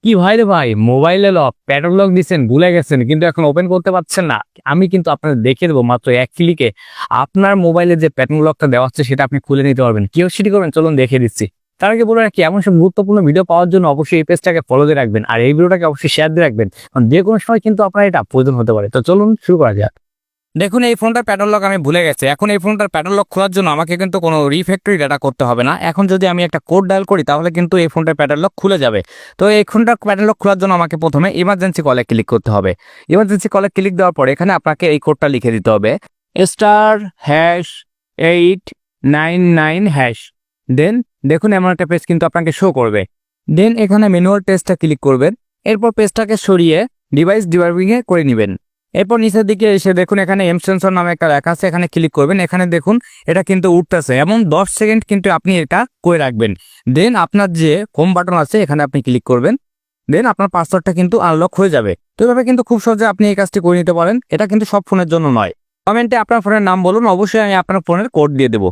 কি ভাই রে ভাই, মোবাইলে লক প্যাডলক লক দিচ্ছেন, ভুলে গেছেন কিন্তু এখন ওপেন করতে পারছেন না। আমি কিন্তু আপনাদের দেখিয়ে দেবো মাত্র এক ক্লিকে আপনার মোবাইলে যে প্যাটার্ন লকটা দেওয়া হচ্ছে সেটা আপনি খুলে নিতে পারবেন। কি সেটি করবেন চলুন দেখিয়ে দিচ্ছি। তার আগে বলে রাখি, এমন সব গুরুত্বপূর্ণ ভিডিও পাওয়ার জন্য অবশ্যই এই পেজটাকে ফলো দিয়ে রাখবেন আর এই ভিডিওটাকে অবশ্যই শেয়ার দিয়ে রাখবেন, কারণ যে কোনো সময় কিন্তু আপনার এটা প্রয়োজন হতে পারে। তো চলুন শুরু করা যাক। দেখুন, এই ফোনটার প্যাটার্ন লক আমি ভুলে গেছি। এখন এই ফোনটার প্যাটার্ন লক খোলার জন্য আমাকে কিন্তু কোনো রিফ্যাক্টরি ডাটা করতে হবে না। এখন যদি আমি একটা কোড ডায়াল করি তাহলে কিন্তু এই ফোনটার প্যাটার্ন লক খুলে যাবে। তো এই ফোনটার প্যাটার্ন লক খোলার জন্য আমাকে প্রথমে ইমার্জেন্সি কলে ক্লিক করতে হবে। ইমার্জেন্সি কলে ক্লিক দেওয়ার পরে এখানে আপনাকে এই কোডটা লিখে দিতে হবে, *#899#। দেন দেখুন এমন একটা পেজ কিন্তু আপনাকে শো করবে। দেন এখানে ম্যানুয়াল টেস্টটা ক্লিক করবেন। এরপর পেজটাকে সরিয়ে ডিভাইস ডিবাগিংয়ে করে নেবেন। এরপর নিচের দিকে এসে দেখুন এখানে এম সেন্সর নামে একটা লেখা আছে, এখানে ক্লিক করবেন। এখানে দেখুন এটা কিন্তু উঠতেছে, এমন 10 সেকেন্ড কিন্তু আপনি এটা করে রাখবেন। দেন আপনার যে হোম বাটন আছে এখানে আপনি ক্লিক করবেন। দেন আপনার পাসওয়ার্ডটা কিন্তু আনলক হয়ে যাবে। তো এভাবে কিন্তু খুব সহজে আপনি এই কাজটি করে নিতে পারেন। এটা কিন্তু সব ফোনের জন্য নয়। কমেন্টে আপনার ফোনের নাম বলুন, অবশ্যই আমি আপনার ফোনের কোড দিয়ে দেবো।